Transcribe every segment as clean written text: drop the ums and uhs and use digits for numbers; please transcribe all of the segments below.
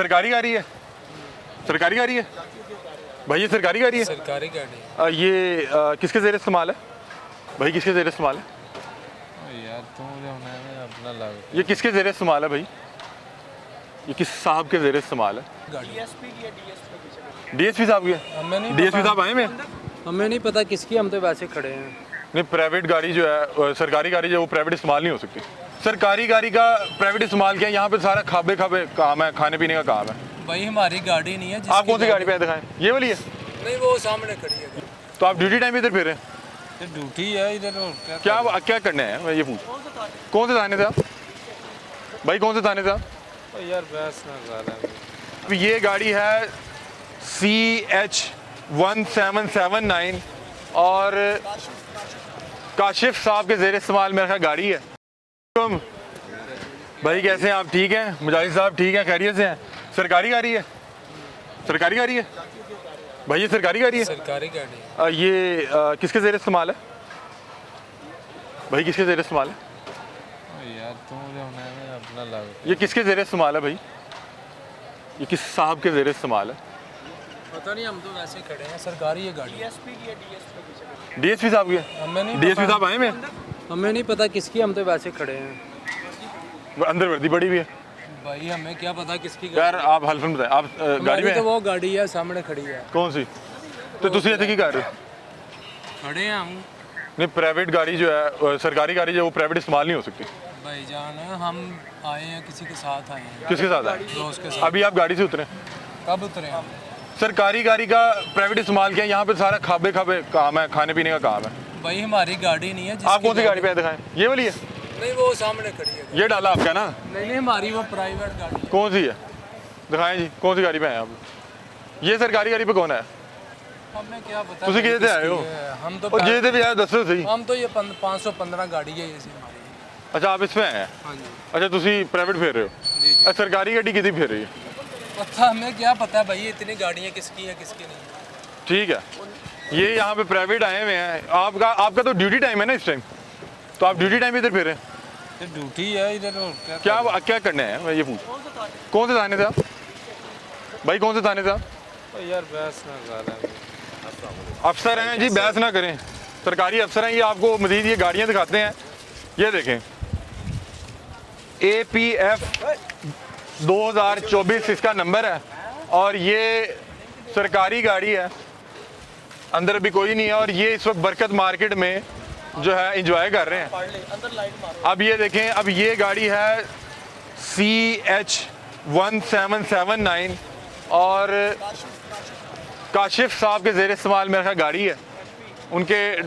सरकारी गाड़ी है, सरकारी गाड़ी है भाई, ये सरकारी गाड़ी है। सरकारी गाड़ी है। ये किसके ज़ेर इस्तेमाल है भाई, किसके ज़ेर इस्तेमाल है? यार तुम जो है अपना लग ये किसके ज़ेर इस्तेमाल है भाई, ये किस साहब के ज़ेर इस्तेमाल है? डीएसपी साहब की है। हमें नहीं डीएसपी साहब आए में? हमें नहीं पता किसकी, हम तो वैसे खड़े हैं। नहीं, प्राइवेट गाड़ी जो है, सरकारी गाड़ी जो है वो प्राइवेट इस्तेमाल नहीं हो सकती। सरकारी गाड़ी का प्राइवेट इस्तेमाल किया, यहाँ पे सारा खाबे खाबे काम है, खाने पीने का काम है। भाई हमारी गाड़ी नहीं है। आप कौन सी गाड़ी पे दिखाएं? ये वाली है? नहीं, वो सामने खड़ी है। तो आप ड्यूटी टाइम इधर फिर रहे हैं? ये ड्यूटी है इधर। और क्या क्या करने हैं, मैं ये पूछ। कौन से थाने थे आप भाई, कौन से थाने थे आप? यार बस ना ज़्यादा। अब ये गाड़ी है CH1779 और काशिफ साहब के ज़ेर इस्तेमाल मेरा ख्याल गाड़ी है। तुम भाई कैसे हैं आप? ठीक हैं मुजाहिद साहब? ठीक है, खैरियत से हैं? सरकारी गाड़ी है, सरकारी गाड़ी है भाई, ये सरकारी गाड़ी है। सरकारी गाड़ी है। ये किसके ज़ेर इस्तेमाल है भाई, किसके ज़ेर इस्तेमाल है? यार तुम जो है अपना लग ये किसके ज़ेर इस्तेमाल है भाई, ये किस साहब के ज़ेर इस्तेमाल है? पता नहीं, हम तो वैसे खड़े हैं। सरकारी है गाड़ी। डीएसपी साहब की है। हमें नहीं डीएसपी साहब आए में? हमें नहीं पता किसकी, हम तो वैसे खड़े हैं। वो अंदर वर्दी पड़ी हुई है। भाई हमें क्या पता किसकी यार आप हल्फन बताएं, आप गाड़ी में तो वो गाड़ी है सामने खड़ी है। कौन सी? तो तुसी ऐसे की कर रहे हो? खड़े हैं हम। नहीं, प्राइवेट गाड़ी जो है, सरकारी गाड़ी जो है वो प्राइवेट इस्तेमाल नहीं हो सकती। भाईजान हम आए हैं, किसी के साथ आए हैं। किसके साथ आए? दोस्त के साथ। अभी आप गाड़ी से उतरे? कब उतरे हम? सरकारी गाड़ी का प्राइवेट इस्तेमाल किया, यहाँ पे सारा खाबे खाबे काम है, खाने पीने का काम है। भाई हमारी गाड़ी नहीं है। आप कौन सी गाड़ी पे दिखाएं? ये वाली है? नहीं, वो सामने खड़ी है। ये डाला आपका ना? नहीं, हमारी वो प्राइवेट गाड़ी है। कौन सी है दिखाएं जी, कौन सी गाड़ी पे हैं आप? ये सरकारी गाड़ी पे कौन है? हमें क्या पता। तुसी किधर से आए हो? हम तो और ये भी आए, दसो सही। हम तो ये 515 गाड़ी है ये हमारी। अच्छा, आप इसमें आए हैं? हाँ जी। अच्छा, तुसी प्राइवेट फेर रहे हो? जी जी। सरकारी गाड़ी कितनी फेर रही है? पता हमें क्या पता भाई, इतनी गाड़ियाँ किसकी है किसकी नहीं। ठीक है, ये यहाँ पे प्राइवेट आए हुए हैं। आपका तो ड्यूटी टाइम है ना इस टाइम, तो आप ड्यूटी टाइम इधर फिर रहे हैं? ड्यूटी है इधर। और क्या करने हैं, मैं ये पूछ। कौन से थाने थे आप भाई, कौन से थाने थे आप? यार बस ना ज़्यादा। अफसर हैं जी, बहस ना करें, सरकारी अफसर हैं। ये आपको मजीद ये गाड़ियाँ दिखाते हैं, ये देखें APF 2024 इसका नंबर है और ये सरकारी गाड़ी है। अंदर अभी कोई नहीं है और ये इस वक्त बरकत मार्केट में जो है इंजॉय कर रहे हैं। अब ये देखें, अब ये गाड़ी है CH1779 और काशिफ साहब के ज़ेर इस्तेमाल मेरा ख्याल गाड़ी है। उनके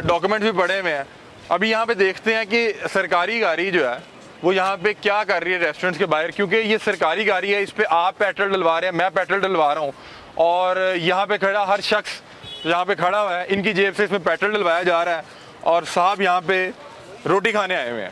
डॉक्यूमेंट भी पड़े हुए हैं। अभी यहाँ पे देखते हैं कि सरकारी गाड़ी जो है वो यहाँ पे क्या कर रही है रेस्टोरेंट्स के बाहर, क्योंकि ये सरकारी गाड़ी है, इस पर आप पेट्रोल डलवा रहे हैं, मैं पेट्रोल डलवा रहा हूँ और यहाँ पे खड़ा हर शख्स यहाँ पे खड़ा हुआ है, इनकी जेब से इसमें पेट्रोल डलवाया जा रहा है और साहब यहाँ पे रोटी खाने आए हुए हैं,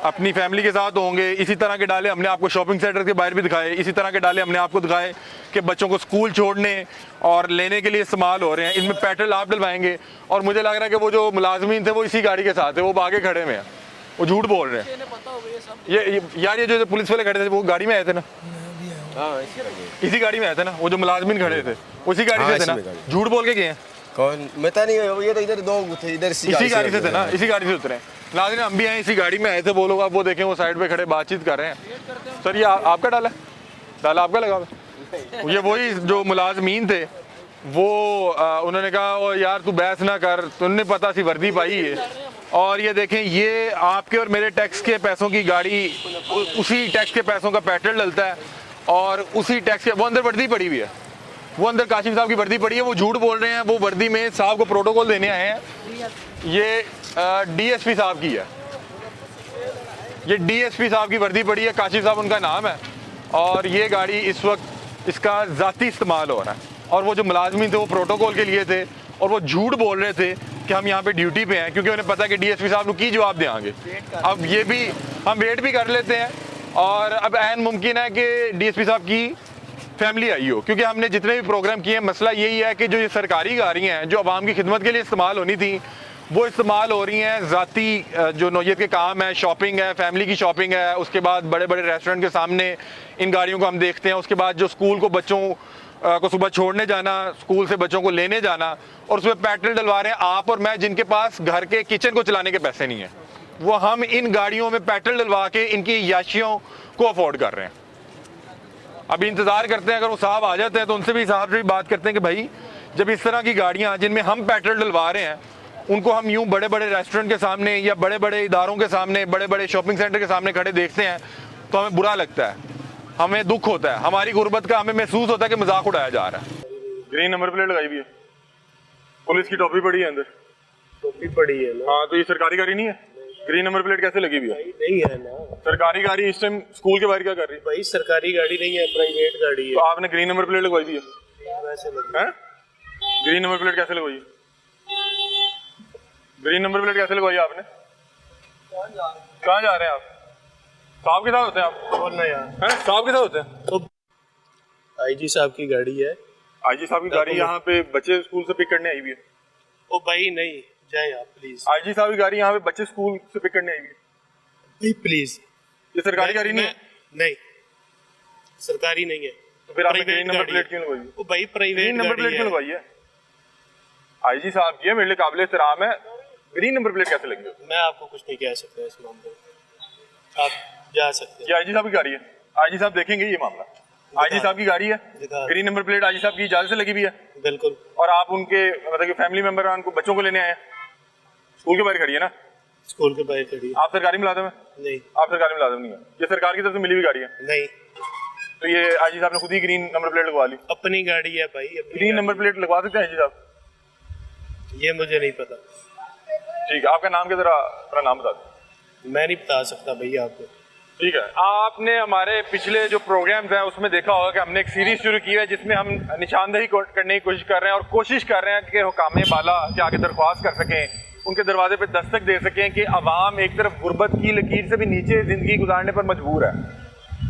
अपनी फैमिली के साथ होंगे। इसी तरह के डाले हमने आपको शॉपिंग सेंटर के बाहर भी दिखाए, इसी तरह के डाले हमने आपको दिखाए कि बच्चों को स्कूल छोड़ने और लेने के लिए इस्तेमाल हो रहे हैं। इनमें पेट्रोल आप डलवाएंगे और मुझे लग रहा है कि वो जो मुलाजमीन थे वो इसी गाड़ी के साथ है, वो आगे खड़े हुए हैं, वो झूठ बोल रहे हैं। ये यार ये जो पुलिस वाले खड़े थे वो गाड़ी में आए थे ना? इसी गाड़ी में आए थे ना? वो जो मुलाजमीन खड़े थे उसी गाड़ी से थे ना? झूठ बोल के गए हैं? कौन पता नहीं, ये तो इधर दो थे, इधर इसी गाड़ी से थे ना? इसी गाड़ी से उतरे। नाज़रीन, हम भी आए इसी गाड़ी में आए थे। वो लोग आप वो देखें, वो साइड पे खड़े बातचीत कर रहे हैं। सर ये आपका डाला है? डाला आपका लगा हुआ? ये वही जो मुलाजमीन थे वो उन्होंने कहा ओ यार तू बहस ना कर, तुमने पता सी वर्दी पाई है। और ये देखें, ये आपके और मेरे टैक्स के पैसों की गाड़ी, उसी टैक्स के पैसों का पेट्रोल डलता है और उसी टैक्स के, वो अंदर वर्दी पड़ी हुई है, वो अंदर काशिफ साहब की वर्दी पड़ी है। वो झूठ बोल रहे हैं, वो वर्दी में साहब को प्रोटोकॉल देने आए हैं। ये DSP साहब की है, ये DSP साहब की वर्दी पड़ी है, काशिफ साहब उनका नाम है और ये गाड़ी इस वक्त इसका ज़ाती इस्तेमाल हो रहा है। और वो जो मुलाजमीन थे वो प्रोटोकॉल के लिए थे और वो झूठ बोल रहे थे कि हम यहाँ पे ड्यूटी पे हैं, क्योंकि उन्हें पता है कि DSP साहब को की जवाब देंगे। अब ये भी हम वेट भी कर लेते हैं और अब ऐन मुमकिन है कि DSP साहब की फैमिली आई हो, क्योंकि हमने जितने भी प्रोग्राम किए हैं मसला यही है कि जो ये सरकारी गाड़ियाँ हैं जो आवाम की खिदमत के लिए इस्तेमाल होनी थी वो इस्तेमाल हो रही हैं ज़ाती जो नौयत के काम है, शॉपिंग है, फैमिली की शॉपिंग है, उसके बाद बड़े बड़े रेस्टोरेंट के सामने इन गाड़ियों को हम देखते हैं। उसके बाद जो स्कूल को बच्चों को सुबह छोड़ने जाना, स्कूल से बच्चों को लेने जाना, और उसमें पेट्रोल डलवा रहे हैं आप और मैं, जिनके पास घर के किचन को चलाने के पैसे नहीं हैं, वो हम इन गाड़ियों में पेट्रोल डलवा के इनकी याशियों को अफोर्ड कर रहे हैं। अभी इंतज़ार करते हैं, अगर वो साहब आ जाते हैं तो उनसे भी साहब से भी बात करते हैं कि भाई जब इस तरह की गाड़ियाँ जिनमें हम पेट्रोल डलवा रहे हैं, उनको हम यूं बड़े बड़े रेस्टोरेंट के सामने या बड़े बड़े इदारों के सामने, बड़े बड़े शॉपिंग सेंटर के सामने खड़े देखते हैं तो हमें बुरा लगता है, हमें दुख होता है, हमारी गुर्बत का हमें महसूस होता है कि मजाक उड़ाया जा रहा है। ग्रीन नंबर प्लेट लगाई हुई है, पुलिस की टोपी पड़ी है अंदर। टोपी पड़ी है ना? हाँ, तो ये सरकारी गाड़ी नहीं है? ग्रीन नंबर प्लेट कैसे लगी हुई है? नहीं है ना सरकारी गाड़ी इस टाइम स्कूल के बाहर क्या कर रही है? भाई, सरकारी गाड़ी नहीं है, प्राइवेट गाड़ी है। तो आपने ग्रीन नंबर प्लेट लगवाई दी है? वैसे लगी हैं? ग्रीन नंबर प्लेट कैसे लगवाई? ग्रीन नंबर प्लेट कैसे लगवाई आपने? कहाँ जा रहे हैं आप? साहब के साथ होते हैं आप? बोलना यार, हैं? साहब के साथ होते हैं? तो आईजी साहब की गाड़ी है। आईजी साहब की गाड़ी यहाँ पे बच्चे स्कूल से पिक करने आई हुई है। ओ भाई नहीं, जाए आप प्लीज। आईजी साहब की गाड़ी यहाँ पे बच्चे स्कूल से पिक करने आई हुई है। भाई प्लीज, ये सरकारी गाड़ी नहीं है? नहीं, सरकारी नहीं है। तो फिर आपने प्राइवेट ग्रीन नंबर गाड़ी प्लेट है। क्यों लगवाई? ओ भाई, प्राइवेट ग्रीन नंबर गाड़ी प्लेट क्यों है। लगवाई है? आईजी साहब की है, मेरे लिए काबिल एहतराम है, ग्रीन नंबर प्लेट कैसे लगी? मैं आपको कुछ नहीं कह सकता इस मामले में, आप जा सकते ये आईजी साहब की गाड़ी है, आईजी साहब देखेंगे ये मामला। आईजी साहब की गाड़ी है, दिखा। ग्रीन नंबर प्लेट आईजी साहब की इजाजत से लगी हुई है, हैं। बिल्कुल। और आप उनके मतलब कि फैमिली मेंबर उनको बच्चों को लेने आए हैं, स्कूल के बाहर खड़ी है ना? स्कूल के बाहर खड़ी है। आप सरकारी मुलाजिम है? नहीं आप सरकारी मुलाजिम नहीं है, ये सरकार की तरफ से मिली हुई गाड़ी है। नहीं, तो ये आईजी साहब ने खुद ही ग्रीन नंबर प्लेट लगवा ली। अपनी गाड़ी है भाई, अपनी ग्रीन नंबर प्लेट लगवा सकते हैं आईजी साहब? गाड़ी। ये मुझे नहीं पता, ठीक है, आपका नाम क्या, जरा अपना नाम बता दें। मैं नहीं बता सकता भैया आपको। ठीक है, आपने हमारे पिछले जो प्रोग्राम्स हैं उसमें देखा होगा कि हमने एक सीरीज शुरू की है जिसमें हम निशानदेही करने की कोशिश कर रहे हैं, और कोशिश कर रहे हैं कि हुकाम बाला के आगे दरख्वास्त कर सकें, उनके दरवाजे पे दस्तक दे सकें कि अवाम एक तरफ गुर्बत की लकीर से भी नीचे ज़िंदगी गुजारने पर मजबूर है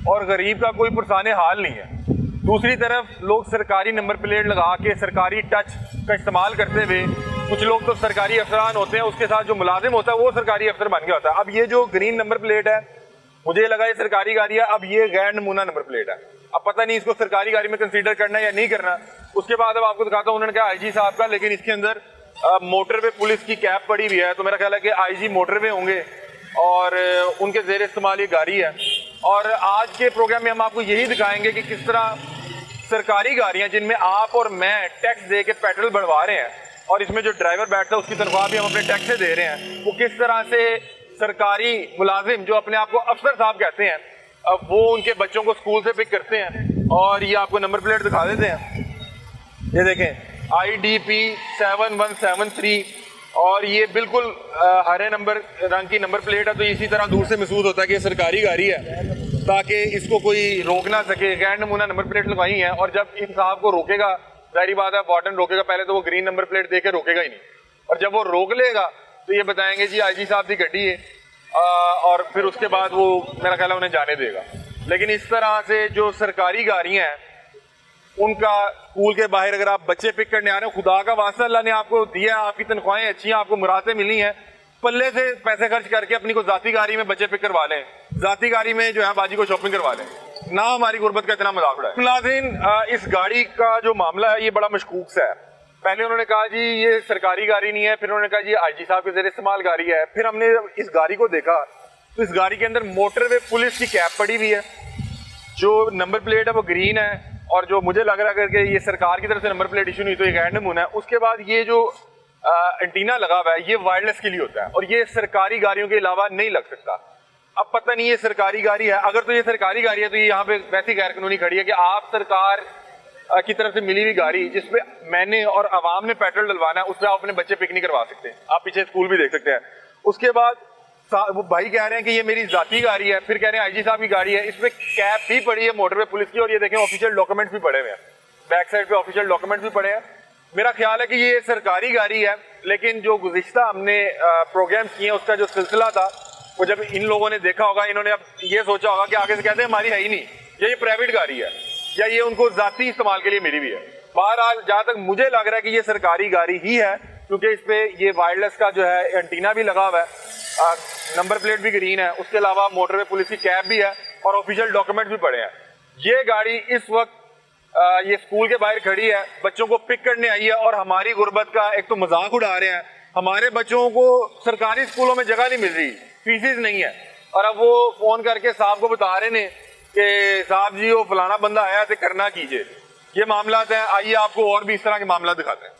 और गरीब का कोई पुरसाने हाल नहीं है। दूसरी तरफ लोग सरकारी नंबर प्लेट लगा के सरकारी टच का इस्तेमाल करते हुए, कुछ लोग तो सरकारी अफसरान होते हैं, उसके साथ जो मुलाजिम होता है वो सरकारी अफसर बन गया होता है। अब ये जो ग्रीन नंबर प्लेट है, मुझे लगा ये सरकारी गाड़ी है, अब ये गैर नमूना नंबर प्लेट है। अब पता नहीं इसको सरकारी गाड़ी में कंसीडर करना है या नहीं करना। उसके बाद अब आपको दिखाता हूँ, उन्होंने कहा आईजी साहब का, लेकिन इसके अंदर मोटरवे पुलिस की कैप पड़ी हुई है, तो मेरा ख्याल है कि आईजी मोटरवे होंगे और उनके जेर इस्तेमाल ये गाड़ी है। और आज के प्रोग्राम में हम आपको यही दिखाएंगे कि किस तरह सरकारी गाड़ियां जिनमें आप और मैं टैक्स दे के पेट्रोल बढ़वा रहे हैं, और इसमें जो ड्राइवर बैठता है उसकी तनख्वाह भी हम अपने टैक्स से दे रहे हैं, वो किस तरह से सरकारी मुलाजिम जो अपने आप को अफसर साहब कहते हैं, अब वो उनके बच्चों को स्कूल से पिक करते हैं। और ये आपको नंबर प्लेट दिखा देते हैं, ये देखें IDP 7173, और ये बिल्कुल हरे नंबर रंग की नंबर प्लेट है। तो इसी तरह दूर से महसूस होता है कि ये सरकारी गाड़ी है, ताकि इसको कोई रोक ना सके। गैर नमूना नंबर प्लेट लगवाई है, और जब इन साहब को रोकेगा, जाहिर बात है वार्डन रोकेगा पहले, तो वो ग्रीन नंबर प्लेट दे के रोकेगा ही नहीं, और जब वो रोक लेगा तो ये बताएंगे जी आईजी साहब की गड्डी है, और फिर उसके बाद वो मेरा ख्याल है उन्हें जाने देगा। लेकिन इस तरह से जो सरकारी गाड़ियां हैं, उनका स्कूल के बाहर अगर आप बच्चे पिक करने आ रहे हो, खुदा का वास्ता अल्लाह ने आपको दिया, आपकी तनख्वाहें अच्छी हैं, आपको मुरादें मिली हैं, पल्ले से पैसे खर्च करके अपनी को जाती गाड़ी में बच्चे पिक करवा लें, जाती गाड़ी में जो है बाजी को शॉपिंग करवा लें, ना हमारी गुर्बत का इतना मजाक उड़ाए। नाज़रीन, इस गाड़ी का जो मामला है ये बड़ा मशकूक सा है। पहले उन्होंने कहा जी ये सरकारी गाड़ी नहीं है, फिर उन्होंने कहा जी आईजी साहब के ज़रिए इस्तेमाल गाड़ी है, फिर हमने इस गाड़ी को देखा तो इस गाड़ी के अंदर मोटरवे पुलिस की कैप पड़ी हुई है, जो नंबर प्लेट है वो ग्रीन है, और जो मुझे लग रहा है कि ये सरकार की तरफ से नंबर प्लेट इशू नहीं तो ये गैर नमूना है। उसके बाद ये जो एंटीना लगा हुआ है ये वायरलेस के लिए होता है, और ये सरकारी गाड़ियों के अलावा नहीं लग सकता। अब पता नहीं ये सरकारी गाड़ी है, अगर तो ये सरकारी गाड़ी है तो ये यहाँ पे वैसी गैर कानूनी खड़ी है कि आप सरकार की तरफ से मिली हुई गाड़ी जिसपे मैंने और आवाम ने पेट्रोल डलवाना है, उससे आप अपने बच्चे पिक नहीं करवा सकते। आप पीछे स्कूल भी देख सकते हैं। उसके बाद वो भाई कह रहे हैं कि ये मेरी जाती गाड़ी है, फिर कह रहे हैं आईजी साहब की गाड़ी है, इसमें कैप भी पड़ी है मोटरवे पुलिस की, और ये देखें ऑफिशियल डॉक्यूमेंट्स भी पड़े हुए हैं, बैक साइड पे ऑफिशियल डॉक्यूमेंट्स भी पड़े हैं। मेरा ख्याल है कि ये सरकारी गाड़ी है, लेकिन जो गुज़िश्ता हमने प्रोग्राम्स किए हैं उसका जो सिलसिला था, वो जब इन लोगों ने देखा होगा, इन्होंने अब ये सोचा होगा कि आगे से कहते हैं हमारी है ही नहीं, ये प्राइवेट गाड़ी है, या ये उनको जाती इस्तेमाल के लिए मिली हुई है। बहरहाल जहाँ तक मुझे लग रहा है कि ये सरकारी गाड़ी ही है, क्योंकि इस पे ये वायरलेस का जो है एंटीना भी लगा हुआ है, नंबर प्लेट भी ग्रीन है, उसके अलावा मोटरवे पुलिस की कैब भी है और ऑफिशियल डॉक्यूमेंट भी पड़े हैं। ये गाड़ी इस वक्त ये स्कूल के बाहर खड़ी है, बच्चों को पिक करने आई है और हमारी गुर्बत का एक तो मजाक उड़ा रहे हैं। हमारे बच्चों को सरकारी स्कूलों में जगह नहीं मिल रही, फीसिस नहीं है, और अब वो फोन करके साहब को बता रहे ने कि साहब जी वो फलाना बंदा आया तो करना कीजिए। ये मामला है। आइए आपको और भी इस तरह के मामला दिखाते हैं।